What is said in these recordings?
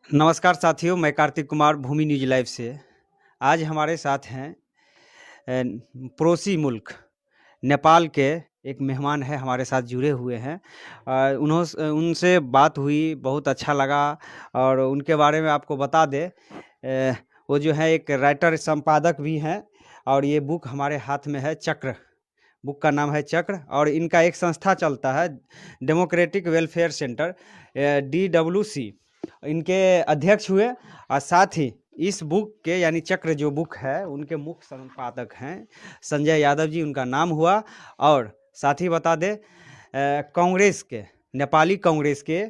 नमस्कार साथियों, मैं कार्तिक कुमार भूमि न्यूज़ लाइव से। आज हमारे साथ हैं पड़ोसी मुल्क नेपाल के एक मेहमान है हमारे साथ जुड़े हुए हैं। उनसे बात हुई, बहुत अच्छा लगा और उनके बारे में आपको बता दें, वो जो है एक राइटर संपादक भी हैं और ये बुक हमारे हाथ में है चक्र। बुक का नाम है चक्र और इनका एक संस्था चलता है डेमोक्रेटिक वेलफेयर सेंटर DWC। इनके अध्यक्ष हुए और साथ ही इस बुक के यानी चक्र जो बुक है उनके मुख्य संपादक हैं संजय यादव जी, उनका नाम हुआ। और साथ ही बता दें कांग्रेस के, नेपाली कांग्रेस के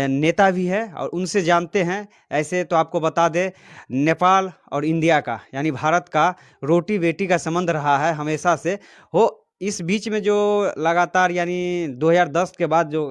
नेता भी है और उनसे जानते हैं। ऐसे तो आपको बता दें नेपाल और इंडिया का यानी भारत का रोटी बेटी का संबंध रहा है हमेशा से। हो इस बीच में जो लगातार यानी 2010 के बाद जो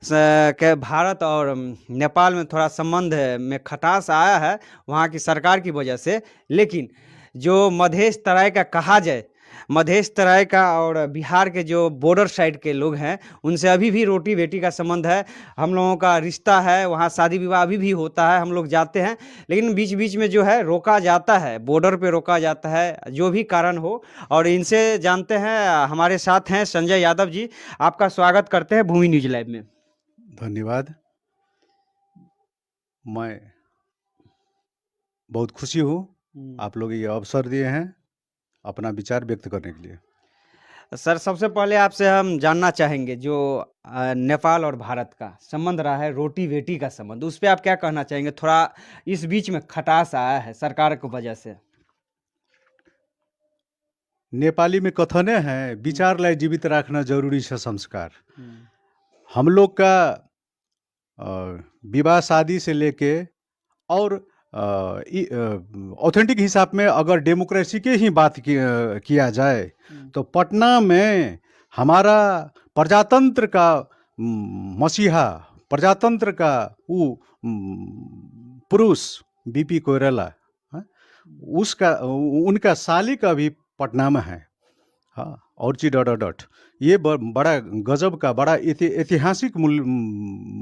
के भारत और नेपाल में थोड़ा संबंध में खटास आया है वहाँ की सरकार की वजह से, लेकिन जो मधेश तराई का कहा जाए, मधेश तराई का और बिहार के जो बॉर्डर साइड के लोग हैं उनसे अभी भी रोटी बेटी का संबंध है। हम लोगों का रिश्ता है, वहाँ शादी विवाह अभी भी होता है, हम लोग जाते हैं, लेकिन बीच बीच में जो है रोका जाता है, बॉर्डर पे रोका जाता है, जो भी कारण हो। और इनसे जानते हैं, हमारे साथ हैं संजय यादव जी। आपका स्वागत करते हैं भूमि न्यूज लाइव में। धन्यवाद। मैं बहुत खुशी हूँ आप लोग ये अवसर दिए हैं अपना विचार व्यक्त करने के लिए। सर, सबसे पहले आपसे हम जानना चाहेंगे जो नेपाल और भारत का संबंध रहा है, रोटी बेटी का संबंध, उस पर आप क्या कहना चाहेंगे? थोड़ा इस बीच में खटास आया है सरकार की वजह से। नेपाली में कथने हैं, विचारलाई जीवित राख्न जरूरी छ संस्कार। हम लोग का विवाह शादी से लेके और ऑथेंटिक हिसाब में अगर डेमोक्रेसी के ही बात किया जाए तो पटना में हमारा प्रजातंत्र का मसीहा, प्रजातंत्र का वो पुरुष बीपी कोइराला, उसका उनका साली का भी पटना में है। हाँ, और ची डॉट ये बड़ा गजब का बड़ा ऐतिहासिक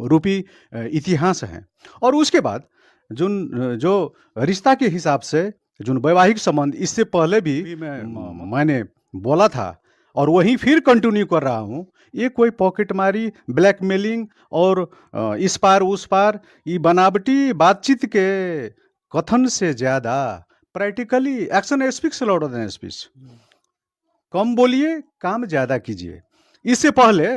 रूपी इतिहास है। और उसके बाद जो रिश्ता के हिसाब से जो वैवाहिक संबंध इससे पहले भी मैंने बोला था और वहीं फिर कंटिन्यू कर रहा हूँ। ये कोई पॉकेटमारी, ब्लैकमेलिंग और इस पार उस पार ये बनावटी बातचीत के कथन से ज़्यादा practically action speaks louder than speech. कम बोलिए, काम ज़्यादा कीजिए। इससे पहले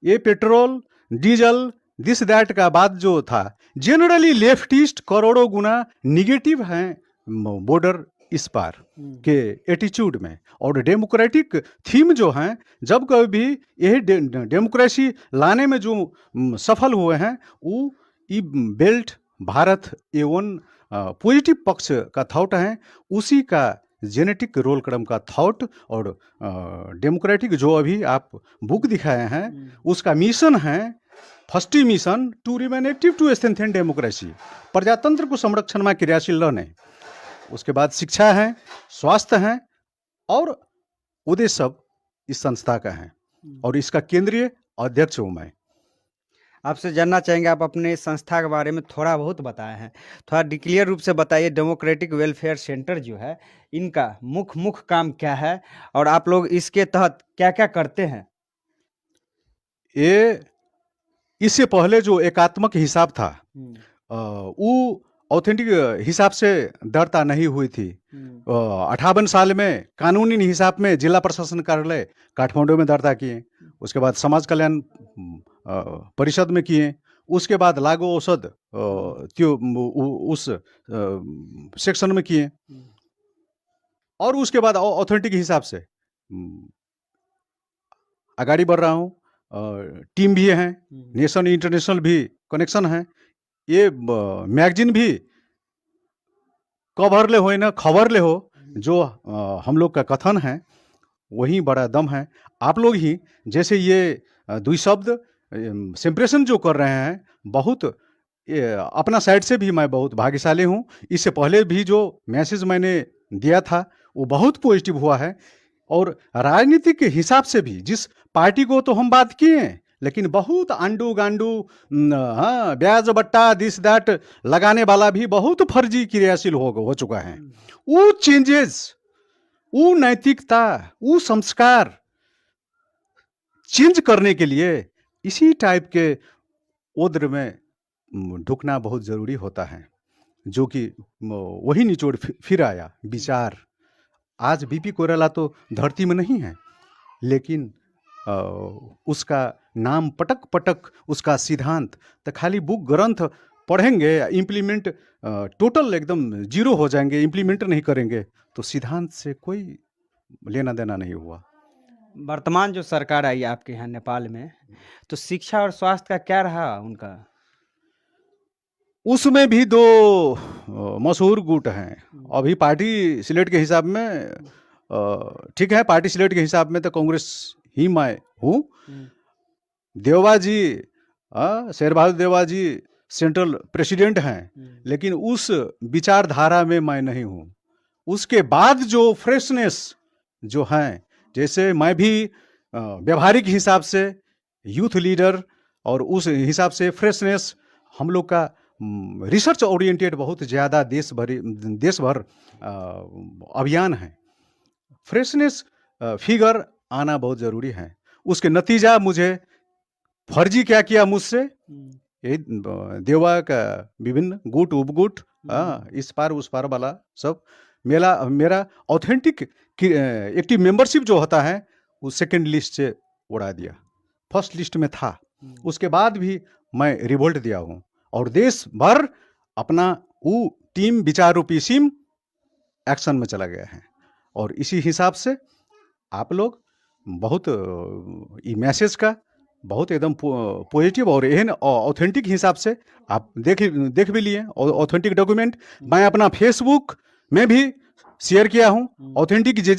ये पेट्रोल डीजल दिस दैट का बात जो था, जनरली लेफ्टिस्ट करोड़ों गुना निगेटिव हैं बॉर्डर इस पार के एटीट्यूड में। और डेमोक्रेटिक थीम जो हैं, जब कभी यही डेमोक्रेसी लाने में जो सफल हुए हैं वो ई बेल्ट भारत A1 पॉजिटिव पक्ष का थॉट है, उसी का जेनेटिक रोल क्रम का थॉट। और डेमोक्रेटिक जो अभी आप बुक दिखाए हैं उसका मिशन है, first mission to remain active to strengthen democracy, प्रजातंत्र को संरक्षण में क्रियाशील रहने। उसके बाद शिक्षा है, स्वास्थ्य है और उद्देश्य सब इस संस्था का है और इसका केंद्रीय अध्यक्ष हूँ मैं। आपसे जानना चाहेंगे, आप अपने संस्था के बारे में थोड़ा बहुत बताए हैं, थोड़ा डिक्लियर रूप से बताइए। डेमोक्रेटिक वेलफेयर सेंटर जो है इनका मुख्य काम क्या है और आप लोग इसके तहत क्या क्या करते हैं? ये इससे पहले जो एकात्मक हिसाब था वो ऑथेंटिक हिसाब से दर्ता नहीं हुई थी। 58 साल में कानूनी हिसाब में जिला प्रशासन कार्यालय काठमांडू में दर्ता किए, उसके बाद समाज कल्याण परिषद में किए, उसके बाद लागू औषध उस सेक्शन में किए और उसके बाद ऑथेंटिक हिसाब से आगाड़ी बढ़ रहा हूँ। टीम भी है, नेशनल इंटरनेशनल भी कनेक्शन है। ये मैगजीन भी कवर ले हो ना खबर ले हो, जो हम लोग का कथन है वही बड़ा दम है। आप लोग ही जैसे ये दुई शब्द सिंप्रेशन जो कर रहे हैं, बहुत अपना साइड से भी मैं बहुत भाग्यशाली हूँ। इससे पहले भी जो मैसेज मैंने दिया था वो बहुत पॉजिटिव हुआ है। और राजनीति के हिसाब से भी जिस पार्टी को तो हम बात किए, लेकिन बहुत आंडू गांडू हाँ ब्याज बट्टा दिस दैट लगाने वाला भी बहुत फर्जी क्रियाशील हो चुका है। वो चेंजेस, वो नैतिकता, वो संस्कार चेंज करने के लिए इसी टाइप के ओद्र में ढुकना बहुत जरूरी होता है, जो कि वही निचोड़ फिर आया विचार। आज बीपी कोइराला तो धरती में नहीं है, लेकिन उसका नाम पटक पटक, उसका सिद्धांत तो खाली बुक ग्रंथ पढ़ेंगे, इम्प्लीमेंट टोटल एकदम जीरो हो जाएंगे, इम्प्लीमेंट नहीं करेंगे तो सिद्धांत से कोई लेना देना नहीं हुआ। वर्तमान जो सरकार आई आपके यहाँ नेपाल में, तो शिक्षा और स्वास्थ्य का क्या रहा उनका? उसमें भी दो मशहूर गुट हैं। अभी पार्टी स्लेट के हिसाब में ठीक है, पार्टी स्लेट के हिसाब में तो कांग्रेस ही मैं हूँ। देवा जी, शेर बहादुर देवा जी सेंट्रल प्रेसिडेंट हैं, लेकिन उस विचारधारा में मैं नहीं हूँ। उसके बाद जो फ्रेशनेस जो है, जैसे मैं भी व्यवहारिक हिसाब से यूथ लीडर, और उस हिसाब से फ्रेशनेस हम लोग का रिसर्च ओरिएंटेड बहुत ज़्यादा देश भर अभियान है। फ्रेशनेस फिगर आना बहुत ज़रूरी है। उसके नतीजा मुझे फर्जी क्या किया मुझसे, ये देवा का विभिन्न गुट उपगुट इस पार उस पार वाला सब मेरा ऑथेंटिक एक्टिव मेंबरशिप जो होता है वो सेकंड लिस्ट से उड़ा दिया। फर्स्ट लिस्ट में था, उसके बाद भी मैं रिवोल्ट दिया हूँ, और देश भर अपना वो टीम विचार रूपी सिम एक्शन में चला गया है। और इसी हिसाब से आप लोग बहुत मैसेज का बहुत एकदम पॉजिटिव और एहन ऑथेंटिक हिसाब से आप देख भी लिए। ऑथेंटिक डॉक्यूमेंट मैं अपना फेसबुक में भी शेयर किया हूँ। ऑथेंटिक जे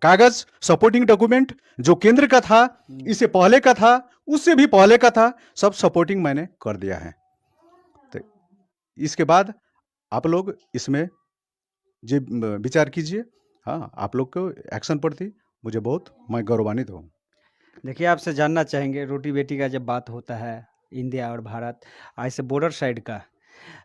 कागज सपोर्टिंग डॉक्यूमेंट जो केंद्र का था, इससे पहले का था, उससे भी पहले का था, सब सपोर्टिंग मैंने कर दिया है। तो इसके बाद आप लोग इसमें जे विचार कीजिए। हाँ, आप लोग को एक्शन प्रति मुझे बहुत मैं गौरवान्वित हूँ। देखिए, आपसे जानना चाहेंगे, रोटी बेटी का जब बात होता है इंडिया और भारत, ऐसे बॉर्डर साइड का,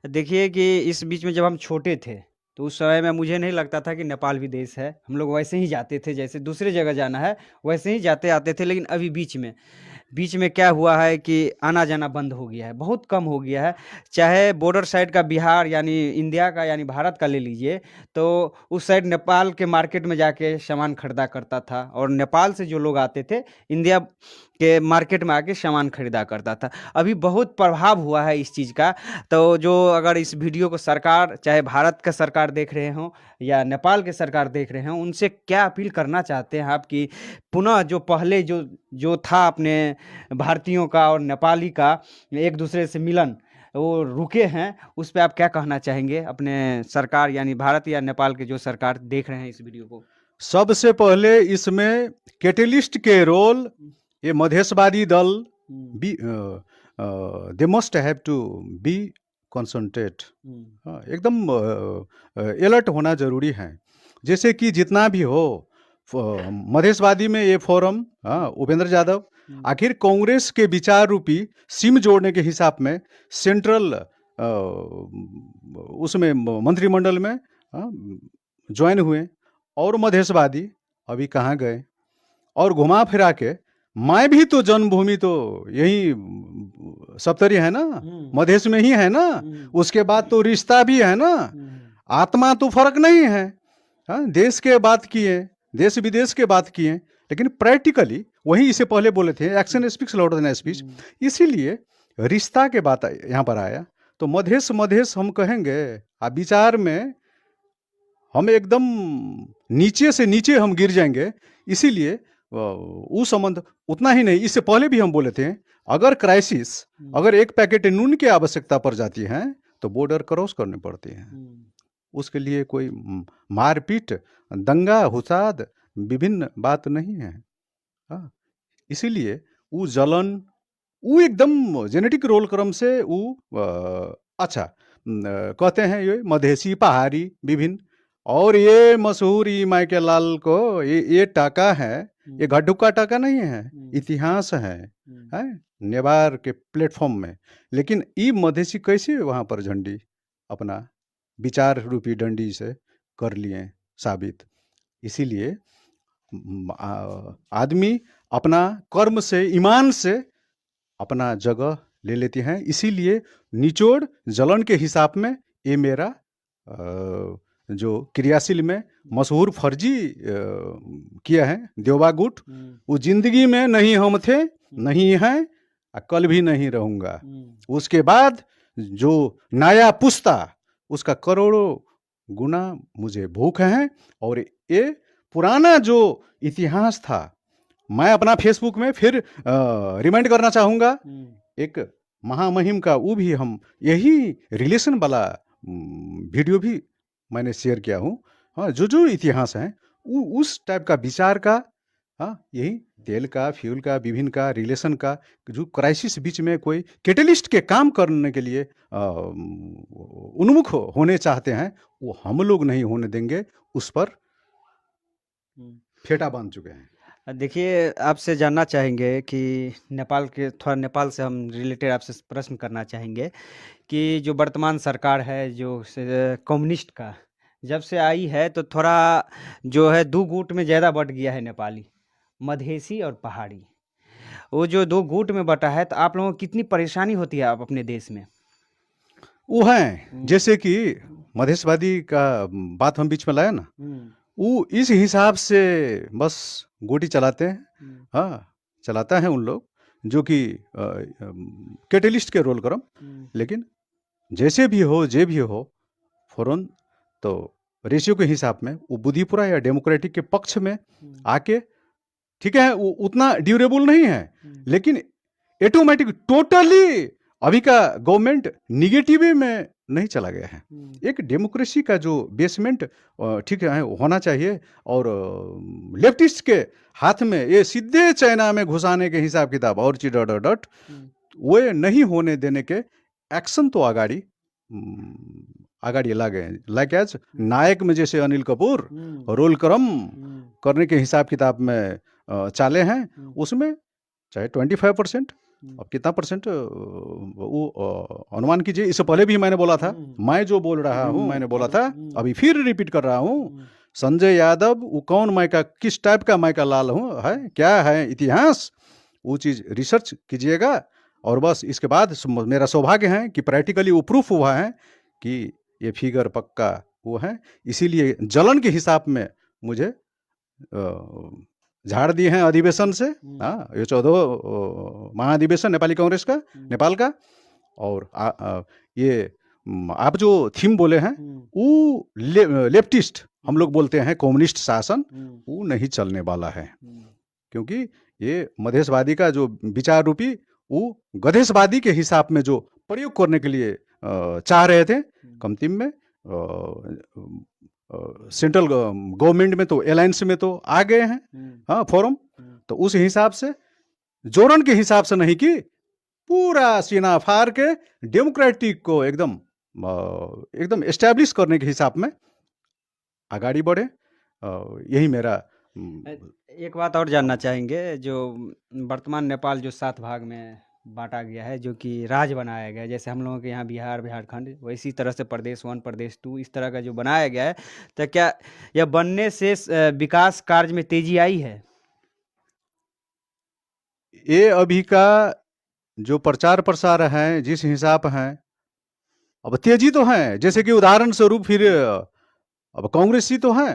देखिए कि इस बीच में जब हम छोटे थे तो उस समय में मुझे नहीं लगता था कि नेपाल भी देश है। हम लोग वैसे ही जाते थे, जैसे दूसरे जगह जाना है वैसे ही जाते आते थे। लेकिन अभी बीच में क्या हुआ है कि आना जाना बंद हो गया है, बहुत कम हो गया है। चाहे बॉर्डर साइड का बिहार यानी इंडिया का यानी भारत का ले लीजिए, तो उस साइड नेपाल के मार्केट में जाके सामान खरीदा करता था, और नेपाल से जो लोग आते थे इंडिया के मार्केट में आके सामान खरीदा करता था। अभी बहुत प्रभाव हुआ है इस चीज़ का। तो जो अगर इस वीडियो को सरकार, चाहे भारत का सरकार देख रहे हों या नेपाल के सरकार देख रहे हों, उनसे क्या अपील करना चाहते हैं आप कि पुनः जो पहले जो था अपने भारतीयों का और नेपाली का एक दूसरे से मिलन, वो रुके हैं, उस पर आप क्या कहना चाहेंगे अपने सरकार यानी भारत या नेपाल के जो सरकार देख रहे हैं इस वीडियो को? सबसे पहले इसमें कैटेलिस्ट के रोल ये मधेशवादी दल they must have to be concentrate, एकदम अलर्ट होना जरूरी है। जैसे कि जितना भी हो मधेशवादी में ये फोरम, उपेंद्र यादव आखिर कांग्रेस के विचार रूपी सिम जोड़ने के हिसाब में सेंट्रल उसमें मंत्रिमंडल में ज्वाइन हुए, और मधेशवादी अभी कहाँ गए। और घुमा फिरा के मैं भी तो जन्मभूमि तो यही सप्तरी है ना, मधेश में ही है ना, उसके बाद तो रिश्ता भी है ना, आत्मा तो फर्क नहीं है। देश के बात किए, देश विदेश के बात किए, लेकिन प्रैक्टिकली वही इसे पहले बोले थे, action speaks louder than speech. इसीलिए रिश्ता के बात यहाँ पर आया। तो मधेश हम कहेंगे, विचार में हम एकदम नीचे से नीचे हम गिर जाएंगे। इसीलिए वो संबंध उतना ही नहीं, इससे पहले भी हम बोले थे, अगर क्राइसिस, अगर एक पैकेट नून की आवश्यकता पड़ जाती है तो बॉर्डर क्रॉस करनी पड़ती है। उसके लिए कोई मारपीट, दंगा हुसाद विभिन्न बात नहीं है। इसीलिए वो जलन, वो एकदम जेनेटिक रोल क्रम से वो अच्छा कहते हैं ये मधेसी पहाड़ी विभिन्न। और ये मशहूर माइकल लाल को ये टाका है ये घड्डू काटा का नहीं है, हम्म, इतिहास है हम्म, नेवार के प्लेटफॉर्म में। लेकिन ई मधेसी कैसे वहाँ पर झंडी अपना विचार रूपी डंडी से कर लिए साबित। इसीलिए आदमी अपना कर्म से, ईमान से अपना जगह ले लेते हैं। इसीलिए निचोड़ जलन के हिसाब में ये मेरा जो क्रियाशील में मशहूर फर्जी किया है देवबा गुट, वो जिंदगी में नहीं हम थे, नहीं हैं, कल भी नहीं रहूँगा। उसके बाद जो नया पुस्ता, उसका करोड़ों गुना मुझे भूख है। और ये पुराना जो इतिहास था, मैं अपना फेसबुक में फिर रिमाइंड करना चाहूँगा, एक महामहिम का वो भी हम यही रिलेशन वाला वीडियो भी मैंने शेयर किया हूँ। हाँ, जो इतिहास है उस टाइप का विचार का, हाँ, यही तेल का, फ्यूल का, विभिन्न का, रिलेशन का, जो क्राइसिस बीच में कोई कैटलिस्ट के काम करने के लिए उन्मुख होने चाहते हैं, वो हम लोग नहीं होने देंगे। उस पर फेटा बांध चुके हैं। देखिए, आपसे जानना चाहेंगे कि नेपाल के, थोड़ा नेपाल से हम रिलेटेड आपसे प्रश्न करना चाहेंगे कि जो वर्तमान सरकार है जो कम्युनिस्ट का जब से आई है, तो थोड़ा जो है दो गुट में ज़्यादा बट गया है नेपाली, मधेसी और पहाड़ी। वो जो दो गुट में बटा है, तो आप लोगों को कितनी परेशानी होती है आप अपने देश में? वो हैं जैसे कि मधेशवादी का बात हम बीच में लाया ना, वो इस हिसाब से बस गोटी चलाते हैं। हाँ, चलाता है उन लोग जो कि कैटलिस्ट के रोल करम। लेकिन जैसे भी हो, जे भी हो, फौरन तो रेशियो के हिसाब में वो बुद्धिपुरा या डेमोक्रेटिक के पक्ष में आके, ठीक है, वो उतना ड्यूरेबल नहीं है, लेकिन ऑटोमेटिक टोटली अभी का गवर्नमेंट निगेटिव में नहीं चला गया है। एक डेमोक्रेसी का जो बेसमेंट ठीक है होना चाहिए, और लेफ्टिस्ट के हाथ में ये सीधे चाइना में घुसाने के हिसाब किताब और चीज डट वो नहीं होने देने के एक्शन तो आगाड़ी लागे, लाइक एज नायक में जैसे अनिल कपूर रोल क्रम करने के हिसाब किताब में चाले हैं। उसमें चाहे 25%, अब कितना परसेंट वो अनुमान कीजिए। इससे पहले भी मैंने बोला था, मैं जो बोल रहा हूँ मैंने बोला था, अभी फिर रिपीट कर रहा हूँ, संजय यादव वो कौन मायका, किस टाइप का मायका लाल हूँ, है क्या है इतिहास, वो चीज़ रिसर्च कीजिएगा। और बस इसके बाद मेरा सौभाग्य है कि प्रैक्टिकली वो प्रूफ हुआ है कि ये फिगर पक्का वो है। इसीलिए जलन के हिसाब में मुझे झाड़ दिए हैं अधिवेशन से। हाँ, ये 14 महाधिवेशन नेपाली कांग्रेस का, नेपाल का। और ये आप जो थीम बोले हैं, वो लेफ्टिस्ट हम लोग बोलते हैं कम्युनिस्ट शासन, वो नहीं चलने वाला है। क्योंकि ये मधेशवादी का जो विचार रूपी, वो गधेशवादी के हिसाब में जो प्रयोग करने के लिए चाह रहे थे, कमतिम में सेंट्रल गवर्नमेंट में तो अलायंस में तो आ गए हैं। हाँ, फोरम तो उस हिसाब से जोड़न के हिसाब से नहीं कि पूरा सीना फाड़ के डेमोक्रेटिक को एकदम एस्टैब्लिश करने के हिसाब में आगाड़ी बढ़े। यही मेरा एक बात और जानना चाहेंगे, जो वर्तमान नेपाल जो 7 भाग में बांटा गया है, जो कि राज्य बनाया गया है, जैसे हम लोगों के यहाँ बिहार, झारखंड, वैसी तरह से प्रदेश 1, प्रदेश 2, इस तरह का जो बनाया गया है, तो क्या यह बनने से विकास कार्य में तेजी आई है? ये अभी का जो प्रचार प्रसार है, जिस हिसाब है, अब तेजी तो है। जैसे कि उदाहरण स्वरूप फिर अब कांग्रेसी तो है,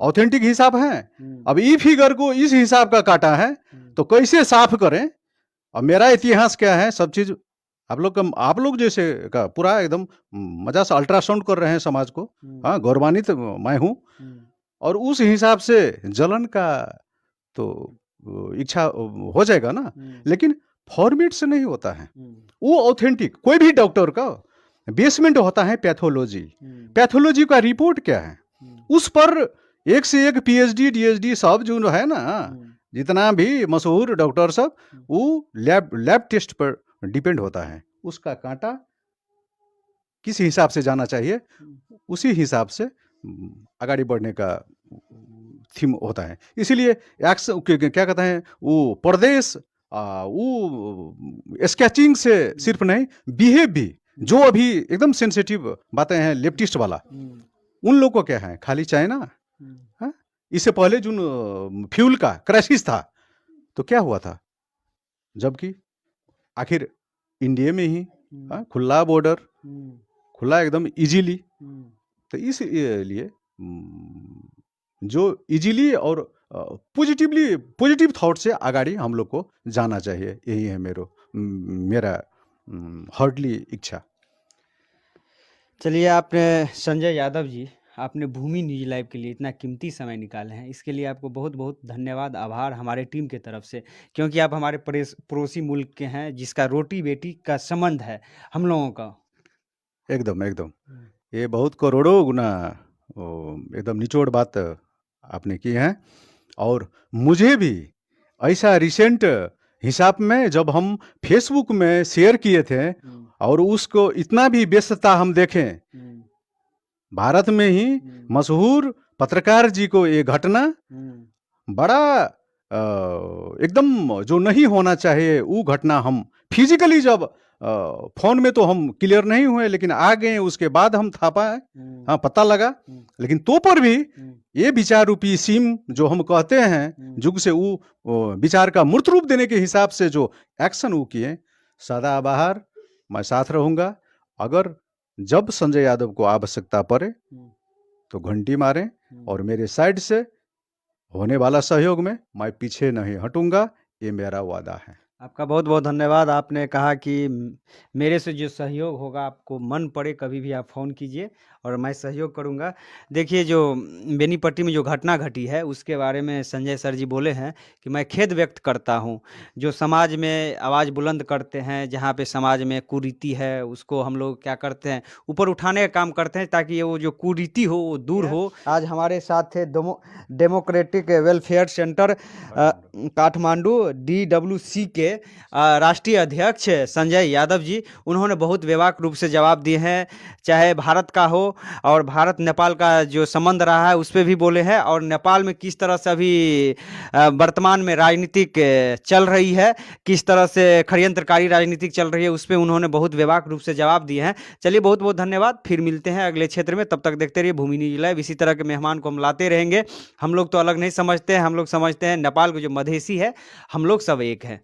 ऑथेंटिक हिसाब है। अब ई फिगर को इस हिसाब का काटा है, तो कैसे साफ करें? अब मेरा इतिहास क्या है, सब चीज आप लोग जैसे का पूरा एकदम मजा से अल्ट्रासाउंड कर रहे हैं समाज को। हाँ, गौरवान्वित मैं हूँ। और उस हिसाब से जलन का तो इच्छा हो जाएगा ना, लेकिन फॉर्मेट से नहीं होता है वो। ऑथेंटिक कोई भी डॉक्टर का बेसमेंट होता है पैथोलॉजी। पैथोलॉजी का रिपोर्ट क्या है, उस पर एक से एक पीएचडी डीएचडी सब जो है ना, जितना भी मशहूर डॉक्टर सब, वो लैब टेस्ट पर डिपेंड होता है। उसका कांटा किस हिसाब से जाना चाहिए, उसी हिसाब से आगे बढ़ने का थीम होता है। इसीलिए एक्शन क्या कहते हैं वो प्रदेश वो स्केचिंग से सिर्फ नहीं, बिहेव भी जो अभी एकदम सेंसिटिव बातें हैं लेफ्टिस्ट वाला, उन लोग को क्या है खाली चाइना। हाँ? इससे पहले जो फ्यूल का क्राइसिस था तो क्या हुआ था, जबकि आखिर इंडिया में ही खुला बॉर्डर, खुला एकदम इजीली, तो इसलिए जो इजीली और पॉजिटिव थॉट से आगाड़ी हम लोग को जाना चाहिए, यही है मेरा हार्डली इच्छा। चलिए, आपने संजय यादव जी, आपने भूमि न्यूज लाइव के लिए इतना कीमती समय निकाले हैं, इसके लिए आपको बहुत बहुत धन्यवाद, आभार हमारे टीम के तरफ से, क्योंकि आप हमारे पड़ोसी मुल्क के हैं जिसका रोटी बेटी का संबंध है हम लोगों का। एकदम ये बहुत करोड़ों गुना एकदम निचोड़ बात आपने की है। और मुझे भी ऐसा रिसेंट हिसाब में जब हम फेसबुक में शेयर किए थे और उसको इतना भी व्यस्तता हम देखें, भारत में ही मशहूर पत्रकार जी को ये घटना बड़ा एकदम जो नहीं होना चाहिए वो घटना हम फिजिकली जब फोन में तो हम क्लियर नहीं हुए, लेकिन आ गए उसके बाद हम था पाए, हाँ पता लगा। लेकिन तो पर भी ये विचार रूपी सिम जो हम कहते हैं जुग से वो विचार का मूर्त रूप देने के हिसाब से जो एक्शन वो किए, सदाबहार मैं साथ रहूंगा। अगर जब संजय यादव को आवश्यकता पड़े तो घंटी मारें, और मेरे साइड से होने वाला सहयोग में मैं पीछे नहीं हटूंगा, ये मेरा वादा है। आपका बहुत बहुत धन्यवाद। आपने कहा कि मेरे से जो सहयोग होगा, आपको मन पड़े कभी भी आप फ़ोन कीजिए और मैं सहयोग करूंगा। देखिए, जो बेनीपट्टी में जो घटना घटी है उसके बारे में संजय सर जी बोले हैं कि मैं खेद व्यक्त करता हूं। जो समाज में आवाज़ बुलंद करते हैं, जहां पे समाज में कुरीति है उसको हम लोग क्या करते हैं, ऊपर उठाने का काम करते हैं ताकि ये वो जो कुरीति हो वो दूर हो। आज हमारे साथ थे democratic welfare centre Kathmandu DWC के राष्ट्रीय अध्यक्ष संजय यादव जी। उन्होंने बहुत बेबाक रूप से जवाब दिए हैं, चाहे भारत का हो और भारत नेपाल का जो संबंध रहा है उस पर भी बोले हैं, और नेपाल में किस तरह से अभी वर्तमान में राजनीतिक चल रही है, किस तरह से षड्यंत्रकारी राजनीतिक चल रही है, उस पर उन्होंने बहुत बेबाक रूप से जवाब दिए हैं। चलिए, बहुत बहुत धन्यवाद। फिर मिलते हैं अगले क्षेत्र में, तब तक देखते रहिए भूमि न्यूज लाइव। इसी तरह के मेहमान को हम लाते रहेंगे। हम लोग तो अलग नहीं समझते हैं, हम लोग समझते हैं नेपाल को जो मधेसी है, हम लोग सब एक हैं।